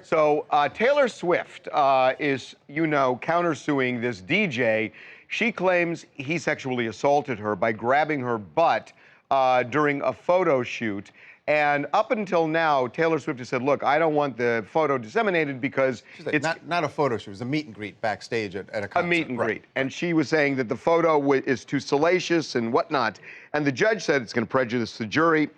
So Taylor Swift is, countersuing this DJ. She claims he sexually assaulted her by grabbing her butt during a photo shoot. And up until now, Taylor Swift has said, look, I don't want the photo disseminated because it's not a photo shoot. It was a meet and greet backstage at a concert. A meet and greet. And she was saying that the photo is too salacious and whatnot. And the judge said it's going to prejudice the jury.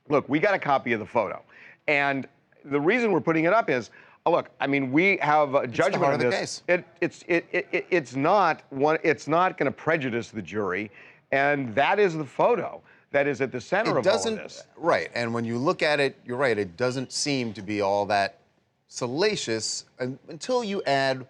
Look, we got a copy of the photo. And the reason we're putting it up is, look, I mean, we have a judgment on this. It's not going to prejudice the jury. And that is the photo that is at the center of all of this. Right, and when you look at it, you're right, it doesn't seem to be all that salacious until you add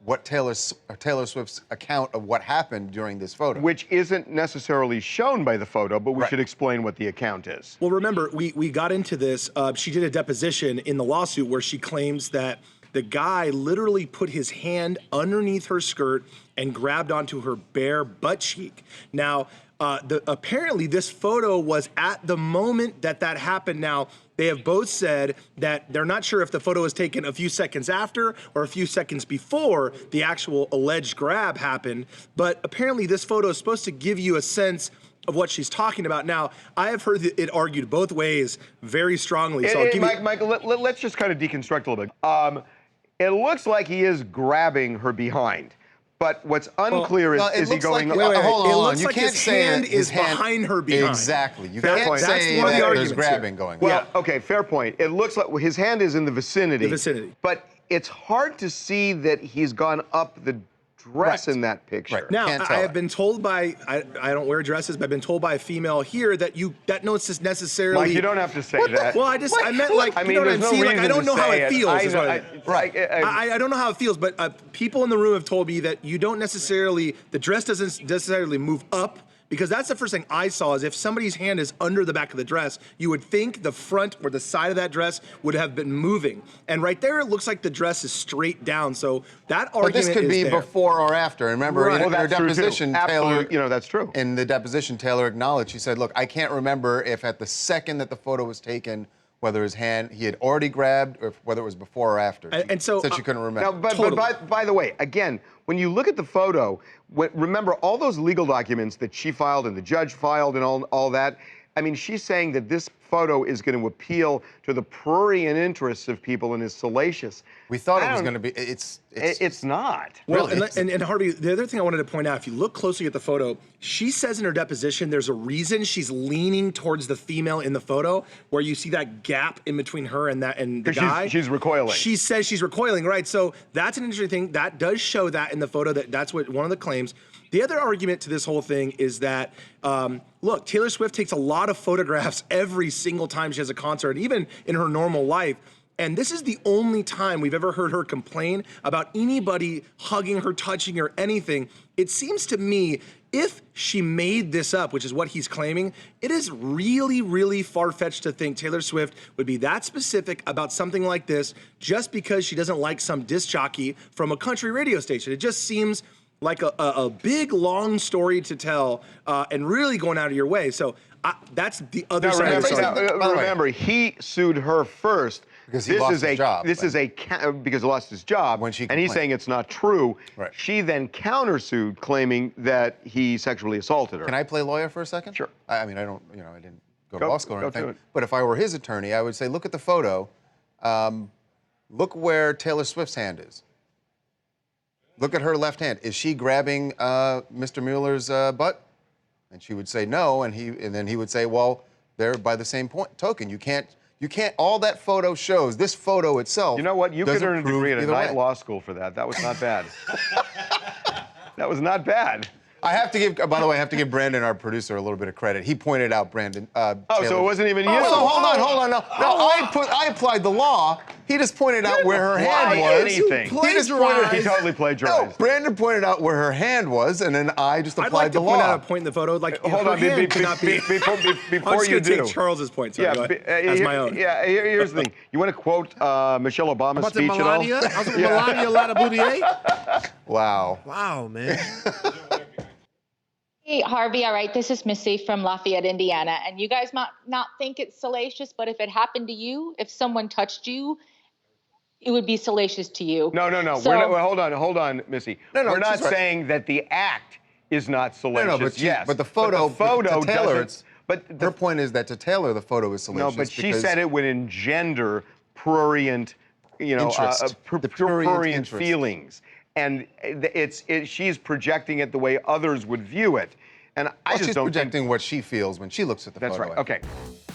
what Taylor Swift's account of what happened during this photo. Which isn't necessarily shown by the photo, but we should explain what the account is. Well, remember, we got into this. She did a deposition in the lawsuit where she claims that the guy literally put his hand underneath her skirt and grabbed onto her bare butt cheek. Now, apparently this photo was at the moment that happened. Now, they have both said that they're not sure if the photo was taken a few seconds after or a few seconds before the actual alleged grab happened. But apparently this photo is supposed to give you a sense of what she's talking about. Now, I have heard it argued both ways very strongly. So Mike, let's just kind of deconstruct a little bit. It looks like he is grabbing her behind. But what's unclear is he going? Hold on. It looks you like can't his say hand is behind her behind. Exactly. You fair can't point. say That's one of the there's arguments grabbing here. going. Well, okay, fair point. It looks like his hand is in the vicinity. The vicinity. But it's hard to see that he's gone up the dress in that picture. Right. Now, Can't I tell have it. been told by, I don't wear dresses, but I've been told by a female here that that notes is necessarily. Mike, you don't have to say that. Well, I meant like, I mean, you know what I'm there's no saying? Like, I reason don't to know how say it feels. is what I don't know how it feels, but people in the room have told me that you don't necessarily, the dress doesn't necessarily move up. Because that's the first thing I saw is if somebody's hand is under the back of the dress, you would think the front or the side of that dress would have been moving. And right there, it looks like the dress is straight down. So that argument is But this could be there. before or after. Remember, in her deposition, Taylor, that's true. In the deposition, Taylor acknowledged, she said, look, I can't remember if at the second that the photo was taken, whether his hand, he had already grabbed, or whether it was before or after. And so said she couldn't remember. Now, but by the way, again, when you look at the photo, remember all those legal documents that she filed and the judge filed and all that. I mean, she's saying that this photo is going to appeal to the prurient interests of people and is salacious. We thought it was going to be. It's not. Well, really. and Harvey, the other thing I wanted to point out, if you look closely at the photo, she says in her deposition there's a reason she's leaning towards the female in the photo, where you see that gap in between her and the guy. She's recoiling. She says she's recoiling, right? So that's an interesting thing. That does show that in the photo. That's what one of the claims. The other argument to this whole thing is that, look, Taylor Swift takes a lot of photographs every single time she has a concert, even in her normal life. And this is the only time we've ever heard her complain about anybody hugging her, touching her, anything. It seems to me, if she made this up, which is what he's claiming, it is really, really far-fetched to think Taylor Swift would be that specific about something like this just because she doesn't like some disc jockey from a country radio station. It just seems like a big, long story to tell and really going out of your way. So that's the other side of the story. Remember, he sued her first. Because he lost his job. Because he lost his job. When she and he's complained. saying it's not true. Right. She then countersued, claiming that he sexually assaulted her. Can I play lawyer for a second? Sure. I mean, I don't, I didn't go to law school or go to anything. it. But if I were his attorney, I would say, look at the photo. Look where Taylor Swift's hand is. Look at her left hand. Is she grabbing Mr. Mueller's butt? And she would say no, and then he would say, well, they're by the same token. You can't. All that photo shows. This photo itself. You know what? You could earn a degree at a night way. law school for that. That was not bad. That was not bad. I have to give. By the way, I have to give Brandon, our producer, a little bit of credit. He pointed out Brandon. So it wasn't even you. Oh, hold on. No, I applied the law. He just pointed out where her hand was. Anything. He totally plagiarized. No, Brandon pointed out where her hand was, and then I just applied I'd like the to law. point out a point in the photo. Like, Hold on, before you do. Take Charles's point, sorry, go ahead, as my own. Yeah, here's the thing. You want to quote Michelle Obama's speech at all? Melania? I was with Melania Lataboudier. Wow. Wow, man. Hey, Harvey, all right, this is Missy from Lafayette, Indiana, and you guys might not think it's salacious, but if it happened to you, if someone touched you it would be salacious to you. No. So, We're not, well, hold on, Missy. No, We're not she's right. saying that the act is not salacious. but yes, but the photo, to Taylor, doesn't. But Her point is that to Taylor, the photo is salacious. no, but she because said it would engender prurient, Interest. The prurient prurient interest. feelings, and she's projecting it the way others would view it, and I Well, just she's don't think projecting what she feels when she looks at the that's photo. right. I think. Okay.